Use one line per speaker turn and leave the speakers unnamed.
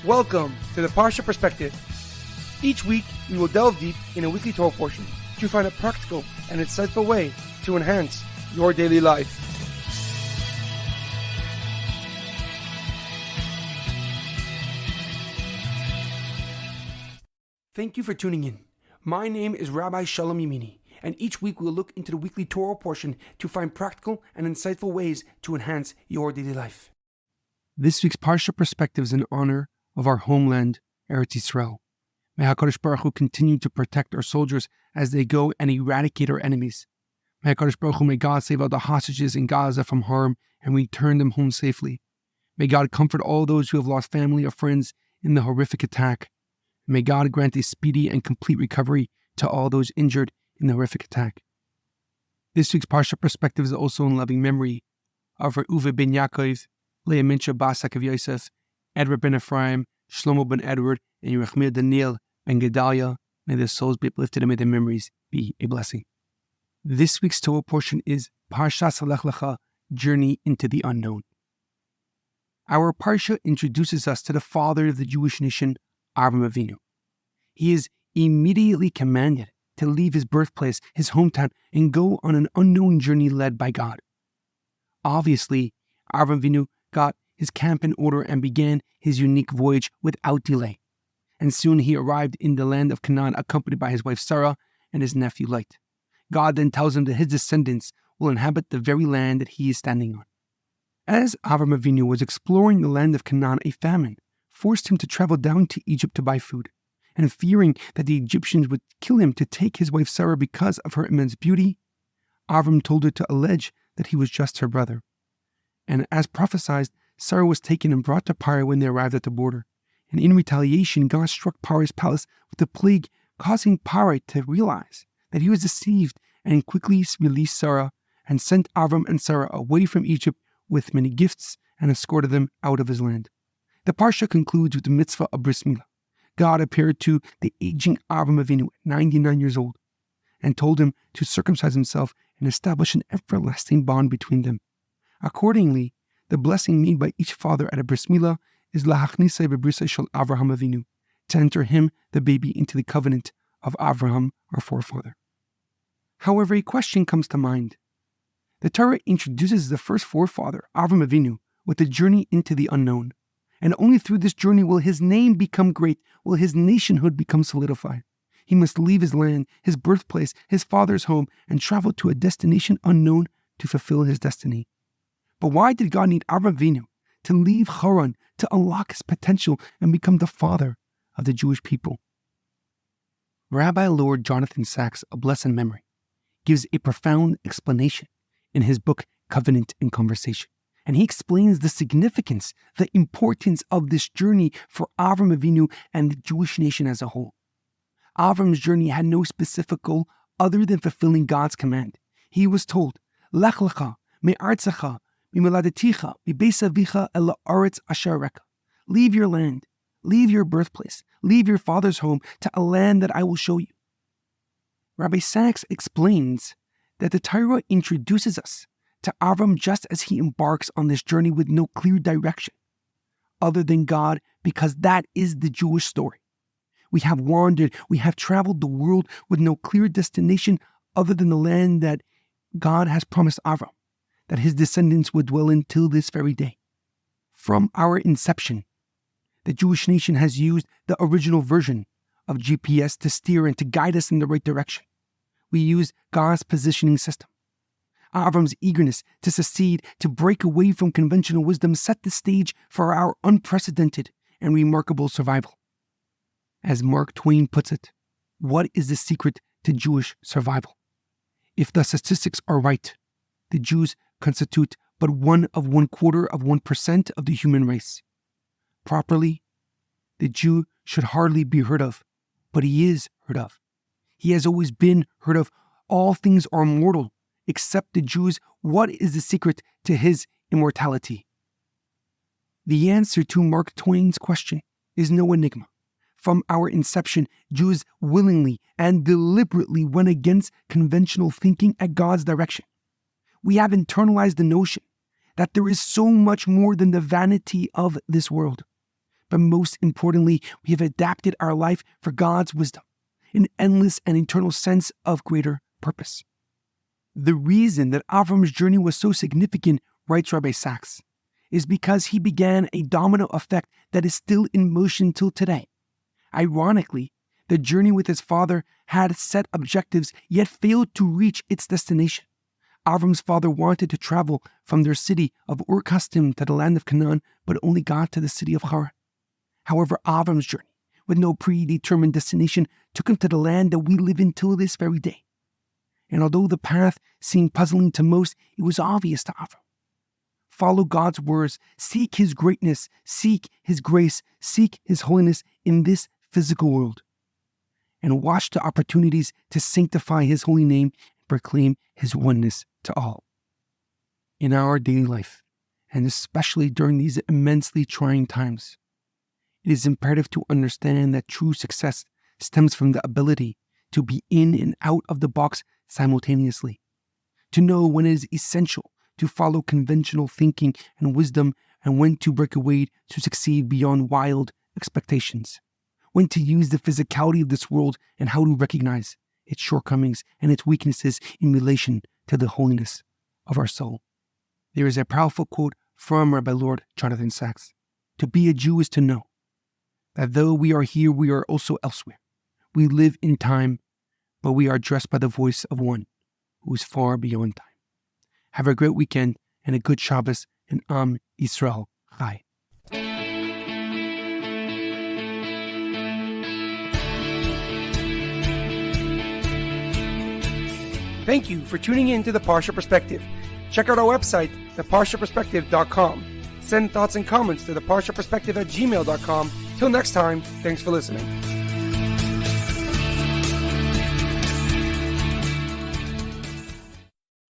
Welcome to the Parsha Perspective. Each week, we will delve deep in a weekly Torah portion to find a practical and insightful way to enhance your daily life. Thank you for tuning in. My name is Rabbi Shalom Yamini, and each week we will look into the weekly Torah portion to find practical and insightful ways to enhance your daily life. This week's Parsha Perspective is in honor of our homeland, Eretz Yisroel. May HaKadosh Baruch Hu continue to protect our soldiers as they go and eradicate our enemies. May HaKadosh Baruch Hu, may God save all the hostages in Gaza from harm and return them home safely. May God comfort all those who have lost family or friends in the horrific attack. May God grant a speedy and complete recovery to all those injured in the horrific attack. This week's Parsha Perspective is also in loving memory of Reuven ben Yaakov, Leah Mincha bas Yaakov Yosef, Edward ben Ephraim, Shlomo ben Edward, and Yerachmiel Daniel ben Gedalia. May their souls be uplifted and may their memories be a blessing. This week's Torah portion is Parshas Lech Lecha, Journey into the Unknown. Our Parsha introduces us to the father of the Jewish nation, Avraham Avinu. He is immediately commanded to leave his birthplace, his hometown, and go on an unknown journey led by God. Obviously, Avraham Avinu got his camp in order and began his unique voyage without delay. And soon he arrived in the land of Canaan accompanied by his wife Sarah and his nephew Lot. God then tells him that his descendants will inhabit the very land that he is standing on. As Avraham Avinu was exploring the land of Canaan, a famine forced him to travel down to Egypt to buy food. And fearing that the Egyptians would kill him to take his wife Sarah because of her immense beauty, Avram told her to allege that he was just her brother. And as prophesied, Sarah was taken and brought to Paro when they arrived at the border. And in retaliation, God struck Paro's palace with a plague, causing Paro to realize that he was deceived and quickly released Sarah and sent Avram and Sarah away from Egypt with many gifts and escorted them out of his land. The Parsha concludes with the mitzvah of bris milah. God appeared to the aging Avraham Avinu at 99 years old and told him to circumcise himself and establish an everlasting bond between them. Accordingly, the blessing made by each father at a bris milah is lahachnisa bebrisa shel Avraham Avinu, to enter him, the baby, into the covenant of Avraham, our forefather. However, a question comes to mind. The Torah introduces the first forefather, Avraham Avinu, with a journey into the unknown. And only through this journey will his name become great, will his nationhood become solidified. He must leave his land, his birthplace, his father's home, and travel to a destination unknown to fulfill his destiny. But why did God need Avraham Avinu to leave Haran to unlock his potential and become the father of the Jewish people? Rabbi Lord Jonathan Sacks, of blessed memory, gives a profound explanation in his book Covenant and Conversation. And he explains the significance, the importance of this journey for Avraham Avinu and the Jewish nation as a whole. Avram's journey had no specific goal other than fulfilling God's command. He was told, Lech Lecha, me'artzecha, mi'moladeticha, mi'beis avicha el haaretz asher areka. Leave your land, leave your birthplace, leave your father's home to a land that I will show you. Rabbi Sacks explains that the Torah introduces us to Avram just as he embarks on this journey with no clear direction other than God, because that is the Jewish story. We have wandered, we have traveled the world with no clear destination other than the land that God has promised Avram, that his descendants would dwell in till this very day. From our inception, the Jewish nation has used the original version of GPS to steer and to guide us in the right direction. We use God's positioning system. Avram's eagerness to succeed, to break away from conventional wisdom, set the stage for our unprecedented and remarkable survival. As Mark Twain puts it, what is the secret to Jewish survival? If the statistics are right, the Jews constitute but 1/1/4% of the human race. Properly, the Jew should hardly be heard of, but he is heard of. He has always been heard of. All things are mortal, except the Jews. What is the secret to his immortality? The answer to Mark Twain's question is no enigma. From our inception, Jews willingly and deliberately went against conventional thinking at God's direction. We have internalized the notion that there is so much more than the vanity of this world. but most importantly, we have adapted our life for God's wisdom, an endless and eternal sense of greater purpose. The reason that Avram's journey was so significant, writes Rabbi Sachs, is because he began a domino effect that is still in motion till today. Ironically, the journey with his father had set objectives yet failed to reach its destination. Avram's father wanted to travel from their city of Ur Kasdim to the land of Canaan, but only got to the city of Haran. However, Avram's journey, with no predetermined destination, took him to the land that we live in till this very day. And although the path seemed puzzling to most, it was obvious to Avram. Follow God's words, seek His greatness, seek His grace, seek His holiness in this physical world, and watch the opportunities to sanctify His holy name and proclaim His oneness to all. In our daily life, and especially during these immensely trying times, it is imperative to understand that true success stems from the ability to be in and out of the box simultaneously, to know when it is essential to follow conventional thinking and wisdom and when to break away to succeed beyond wild expectations, when to use the physicality of this world and how to recognize its shortcomings and its weaknesses in relation to the holiness of our soul. There is a powerful quote from Rabbi Lord Jonathan Sachs: "To be a Jew is to know that though we are here, we are also elsewhere. We live in time, but we are addressed by the voice of one who is far beyond time." Have a great weekend and a good Shabbos, and Am Yisrael Chai. Thank you for tuning in to the Parsha Perspective. Check out our website, theparshaperspective.com. Send thoughts and comments to theparshaperspective@gmail.com. Till next time, thanks for listening.